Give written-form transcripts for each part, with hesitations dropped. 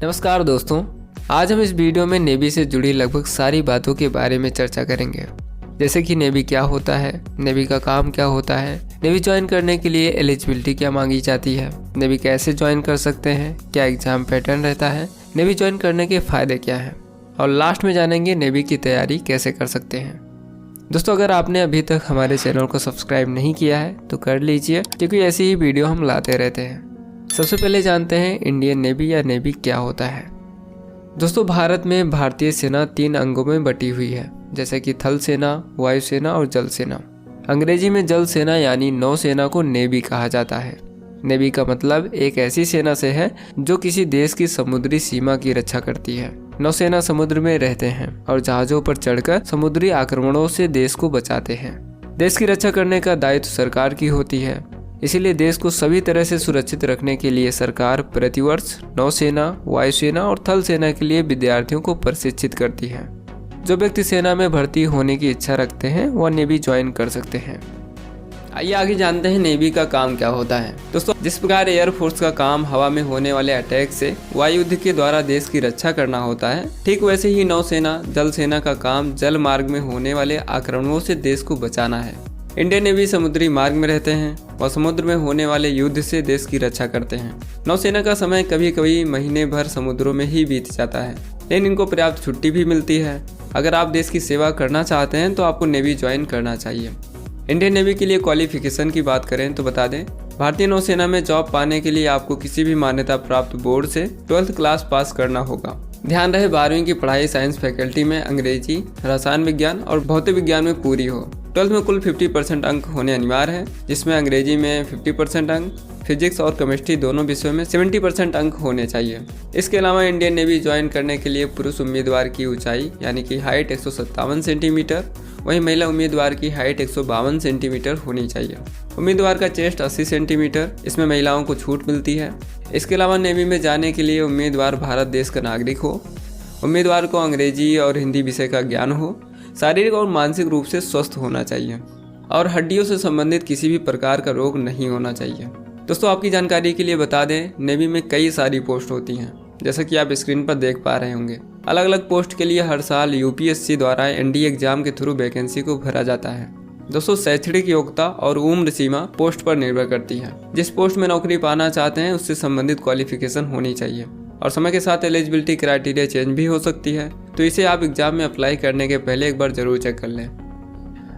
नमस्कार दोस्तों, आज हम इस वीडियो में नेवी से जुड़ी लगभग सारी बातों के बारे में चर्चा करेंगे। जैसे कि नेवी क्या होता है, नेवी का काम क्या होता है, नेवी ज्वाइन करने के लिए एलिजिबिलिटी क्या मांगी जाती है, नेवी कैसे ज्वाइन कर सकते हैं, क्या एग्जाम पैटर्न रहता है, नेवी ज्वाइन करने के फ़ायदे क्या हैं, और लास्ट में जानेंगे नेवी की तैयारी कैसे कर सकते हैं। दोस्तों, अगर आपने अभी तक हमारे चैनल को सब्सक्राइब नहीं किया है तो कर लीजिए, क्योंकि ऐसी ही वीडियो हम लाते रहते हैं। सबसे पहले जानते हैं इंडियन नेवी या नेवी क्या होता है। दोस्तों, भारत में भारतीय सेना 3 अंगों में बटी हुई है, जैसे कि थल सेना, वायुसेना और जल सेना। अंग्रेजी में जल सेना यानी नौसेना को नेवी कहा जाता है। नेवी का मतलब एक ऐसी सेना से है जो किसी देश की समुद्री सीमा की रक्षा करती है। नौसेना समुद्र में रहते हैं और जहाजों पर चढ़कर समुद्री आक्रमणों से देश को बचाते हैं। देश की रक्षा करने का दायित्व सरकार की होती है, इसीलिए देश को सभी तरह से सुरक्षित रखने के लिए सरकार प्रतिवर्ष नौसेना, वायुसेना और थल सेना के लिए विद्यार्थियों को प्रशिक्षित करती है। जो व्यक्ति सेना में भर्ती होने की इच्छा रखते हैं वह नेवी ज्वाइन कर सकते हैं। आइए आगे जानते हैं नेवी का काम क्या होता है। दोस्तों, जिस प्रकार एयरफोर्स का काम हवा में होने वाले अटैक से वायु युद्ध के द्वारा देश की रक्षा करना होता है, ठीक वैसे ही नौसेना, जल सेना का काम जल मार्ग में होने वाले आक्रमणों से देश को बचाना है। इंडियन नेवी समुद्री मार्ग में रहते हैं और समुद्र में होने वाले युद्ध से देश की रक्षा करते हैं। नौसेना का समय कभी कभी महीने भर समुद्रों में ही बीत जाता है, लेकिन इनको पर्याप्त छुट्टी भी मिलती है। अगर आप देश की सेवा करना चाहते हैं तो आपको नेवी ज्वाइन करना चाहिए। इंडियन नेवी के लिए क्वालिफिकेशन की बात करें तो बता दें, भारतीय नौसेना में जॉब पाने के लिए आपको किसी भी मान्यता प्राप्त बोर्ड से 12th क्लास पास करना होगा। ध्यान रहे 12वीं की पढ़ाई साइंस फैकल्टी में अंग्रेजी, रसायन विज्ञान और भौतिक विज्ञान में पूरी हो। 12th में कुल 50% अंक होने अनिवार्य है, जिसमें अंग्रेजी में 50% अंक, फिजिक्स और केमिस्ट्री दोनों विषयों में 70% अंक होने चाहिए। इसके अलावा इंडियन नेवी ज्वाइन करने के लिए पुरुष उम्मीदवार की ऊंचाई यानी कि हाइट 157 सेंटीमीटर, वहीं महिला उम्मीदवार की हाइट 152 सेंटीमीटर होनी चाहिए। उम्मीदवार का चेस्ट 80 सेंटीमीटर, इसमें महिलाओं को छूट मिलती है। इसके अलावा नेवी में जाने के लिए उम्मीदवार भारत देश का नागरिक हो, उम्मीदवार को अंग्रेजी और हिंदी विषय का ज्ञान हो, शारीरिक और मानसिक रूप से स्वस्थ होना चाहिए और हड्डियों से संबंधित किसी भी प्रकार का रोग नहीं होना चाहिए। दोस्तों, आपकी जानकारी के लिए बता दें, नेवी में कई सारी पोस्ट होती हैं, जैसा कि आप स्क्रीन पर देख पा रहे होंगे। अलग अलग पोस्ट के लिए हर साल यूपीएससी द्वारा एनडीए एग्जाम के थ्रू वैकेंसी को भरा जाता है। दोस्तों, शैक्षणिक योग्यता और उम्र सीमा पोस्ट पर निर्भर करती है। जिस पोस्ट में नौकरी पाना चाहते हैं उससे संबंधित क्वालिफिकेशन होनी चाहिए और समय के साथ एलिजिबिलिटी क्राइटेरिया चेंज भी हो सकती है, तो इसे आप एग्जाम में अप्लाई करने के पहले एक बार जरूर चेक कर लें।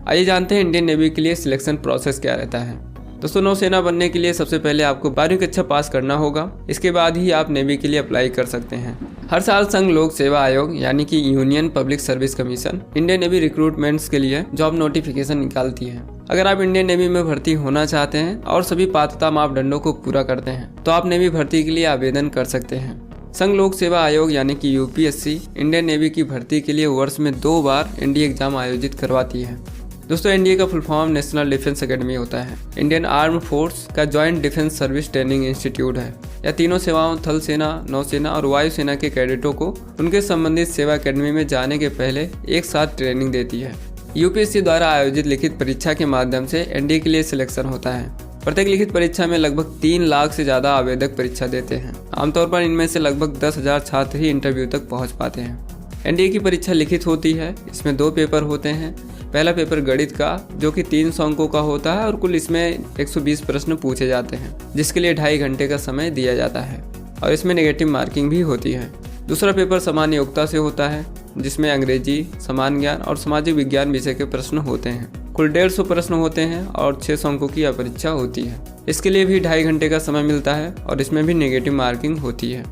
आइए जानते हैं इंडियन नेवी के लिए सिलेक्शन प्रोसेस क्या रहता है। दोस्तों, नौसेना बनने के लिए सबसे पहले आपको 12वीं कक्षा पास करना होगा। इसके बाद ही आप नेवी के लिए अप्लाई कर सकते हैं। हर साल संघ लोक सेवा आयोग यानी कि union public service commission Indian navy recruitments के लिए जॉब नोटिफिकेशन निकालती है। अगर आप इंडियन नेवी में भर्ती होना चाहते हैं और सभी पात्रता मापदंडों को पूरा करते हैं तो आप नेवी भर्ती के लिए आवेदन कर सकते हैं। संघ लोक सेवा आयोग यानी कि यूपीएससी इंडियन नेवी की भर्ती के लिए वर्ष में 2 बार एनडीए एग्जाम आयोजित करवाती है। दोस्तों, एनडीए का full form national defence academy होता है। इंडियन आर्म फोर्स का joint defence service training institute है। यह तीनों सेवाओं थल सेना, नौसेना और वायुसेना के कैडेटों को उनके संबंधित सेवा एकेडमी में जाने के पहले एक साथ ट्रेनिंग देती है। यूपीएससी द्वारा आयोजित लिखित परीक्षा के माध्यम से एनडीए के लिए सिलेक्शन होता है। प्रत्येक लिखित परीक्षा में लगभग 3 लाख से ज़्यादा आवेदक परीक्षा देते हैं। आमतौर पर इनमें से लगभग 10,000 छात्र ही इंटरव्यू तक पहुँच पाते हैं। एनडीए की परीक्षा लिखित होती है। इसमें 2 पेपर होते हैं। पहला पेपर गणित का, जो कि 300 अंकों का होता है और कुल इसमें 120 प्रश्न पूछे जाते हैं, जिसके लिए 2.5 घंटे का समय दिया जाता है और इसमें नेगेटिव मार्किंग भी होती है। दूसरा पेपर सामान्य योग्यता से होता है, जिसमें अंग्रेजी, सामान्य ज्ञान और सामाजिक विज्ञान विषय के प्रश्न होते हैं। कुल 150 प्रश्न होते हैं और 600 अंकों की परीक्षा होती है। इसके लिए भी 2.5 घंटे का समय मिलता है और इसमें भी नेगेटिव मार्किंग होती है।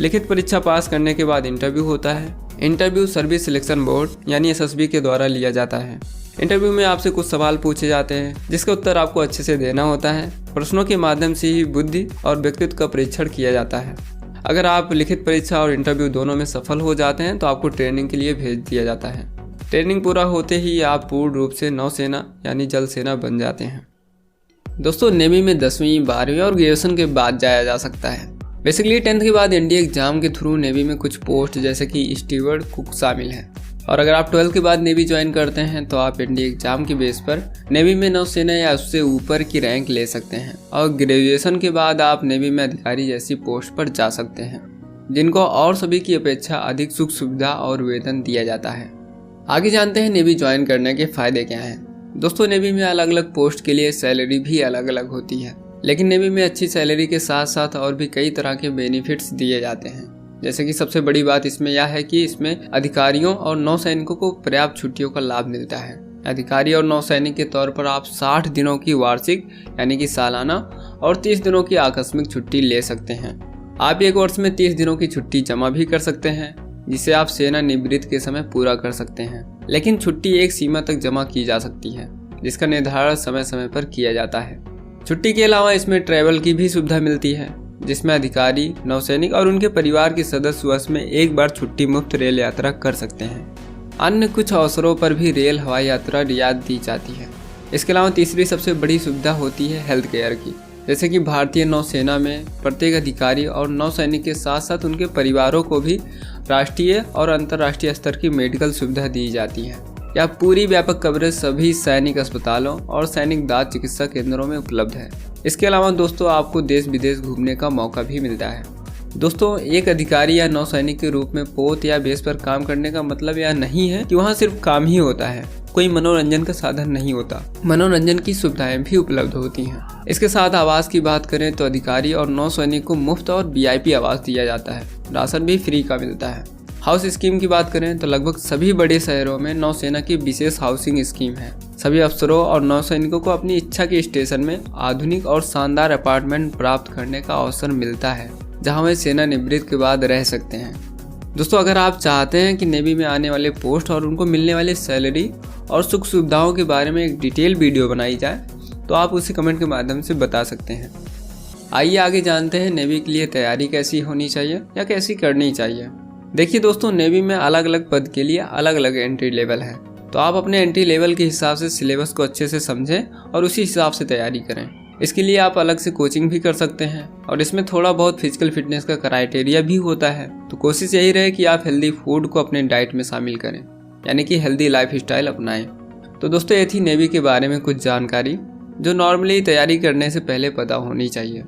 लिखित परीक्षा पास करने के बाद इंटरव्यू होता है। इंटरव्यू सर्विस सिलेक्शन बोर्ड यानी एसएसबी के द्वारा लिया जाता है। इंटरव्यू में आपसे कुछ सवाल पूछे जाते हैं, जिसका उत्तर आपको अच्छे से देना होता है। प्रश्नों के माध्यम से ही बुद्धि और व्यक्तित्व का परीक्षण किया जाता है। अगर आप लिखित परीक्षा और इंटरव्यू दोनों में सफल हो जाते हैं तो आपको ट्रेनिंग के लिए भेज दिया जाता है। ट्रेनिंग पूरा होते ही आप पूर्ण रूप से नौसेना यानी जल सेना बन जाते हैं। दोस्तों, नेवी में 10वीं, 12वीं और ग्रेजुएशन के बाद जाया जा सकता है। बेसिकली 10th के बाद एनडीए एग्जाम के थ्रू नेवी में कुछ पोस्ट जैसे कि स्टीवर्ड, कुक शामिल हैं। और अगर आप 12th के बाद नेवी ज्वाइन करते हैं तो आप एनडीए एग्जाम के बेस पर नेवी में नौसेना या उससे ऊपर की रैंक ले सकते हैं और ग्रेजुएशन के बाद आप नेवी में अधिकारी जैसी पोस्ट पर जा सकते हैं। जिनको और सभी की अपेक्षा अधिक सुख सुविधा और वेतन दिया जाता है। आगे जानते हैं नेवी ज्वाइन करने के फायदे क्या हैं। दोस्तों, नेवी में अलग अलग पोस्ट के लिए सैलरी भी अलग अलग होती है, लेकिन नेवी में अच्छी सैलरी के साथ साथ और भी कई तरह के बेनिफिट्स दिए जाते हैं। जैसे कि सबसे बड़ी बात इसमें यह है कि इसमें अधिकारियों और नौसैनिकों को पर्याप्त छुट्टियों का लाभ मिलता है। अधिकारी और नौसैनिक के तौर पर आप 60 दिनों की वार्षिक यानी कि सालाना और 30 दिनों की आकस्मिक छुट्टी ले सकते हैं। आप एक वर्ष में 30 दिनों की छुट्टी जमा भी कर सकते हैं, जिसे आप सेना निवृत्ति के समय पूरा कर सकते हैं। लेकिन छुट्टी एक सीमा तक जमा की जा सकती है, जिसका निर्धारण समय समय पर किया जाता है। छुट्टी के अलावा इसमें ट्रैवल की भी सुविधा मिलती है, जिसमें अधिकारी, नौसैनिक और उनके परिवार के सदस्य वर्ष में एक बार छुट्टी मुक्त रेल यात्रा कर सकते हैं। अन्य कुछ अवसरों पर भी रेल हवाई यात्रा रियायत दी जाती है। इसके अलावा तीसरी सबसे बड़ी सुविधा होती है हेल्थ केयर की। जैसे कि भारतीय नौसेना में प्रत्येक अधिकारी और नौसैनिक के साथ साथ उनके परिवारों को भी राष्ट्रीय और अंतर्राष्ट्रीय स्तर की मेडिकल सुविधा दी जाती है। यह पूरी व्यापक कवरेज सभी सैनिक अस्पतालों और सैनिक दाह चिकित्सा केंद्रों में उपलब्ध है। इसके अलावा दोस्तों, आपको देश विदेश घूमने का मौका भी मिलता है। दोस्तों, एक अधिकारी या नौसैनिक के रूप में पोत या बेस पर काम करने का मतलब यह नहीं है कि वहाँ सिर्फ काम ही होता है, कोई मनोरंजन का साधन नहीं होता। मनोरंजन की सुविधाएं भी उपलब्ध होती हैं। इसके साथ आवास की बात करें तो अधिकारी और नौसैनिक को मुफ्त और VIP आवास दिया जाता है। राशन भी फ्री का मिलता है। हाउस स्कीम की बात करें तो लगभग सभी बड़े शहरों में नौसेना की विशेष हाउसिंग स्कीम है। सभी अफसरों और नौसैनिकों को अपनी इच्छा के स्टेशन में आधुनिक और शानदार अपार्टमेंट प्राप्त करने का अवसर मिलता है, जहां वे सेना निवृत्ति के बाद रह सकते हैं। दोस्तों, अगर आप चाहते हैं कि नेवी में आने वाले पोस्ट और उनको मिलने वाली सैलरी और सुख सुविधाओं के बारे में एक डिटेल वीडियो बनाई जाए तो आप उसे कमेंट के माध्यम से बता सकते हैं। आइए आगे जानते हैं नेवी के लिए तैयारी कैसी होनी चाहिए या कैसी करनी चाहिए। देखिए दोस्तों, नेवी में अलग अलग पद के लिए अलग अलग एंट्री लेवल है, तो आप अपने एंट्री लेवल के हिसाब से सिलेबस को अच्छे से समझें और उसी हिसाब से तैयारी करें। इसके लिए आप अलग से कोचिंग भी कर सकते हैं और इसमें थोड़ा बहुत फिजिकल फिटनेस का क्राइटेरिया भी होता है। तो कोशिश यही रहे कि आप हेल्दी फूड को अपने डाइट में शामिल करें, यानी कि हेल्दी लाइफ स्टाइल अपनाएं। तो दोस्तों, ये थी नेवी के बारे में कुछ जानकारी जो नॉर्मली तैयारी करने से पहले पता होनी चाहिए।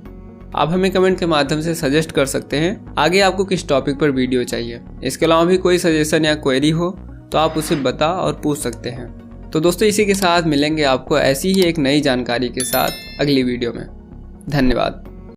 आप हमें कमेंट के माध्यम से सजेस्ट कर सकते हैं आगे आपको किस टॉपिक पर वीडियो चाहिए। इसके अलावा भी कोई सजेशन या क्वेरी हो तो आप उसे बता और पूछ सकते हैं। तो दोस्तों, इसी के साथ मिलेंगे आपको ऐसी ही एक नई जानकारी के साथ अगली वीडियो में। धन्यवाद।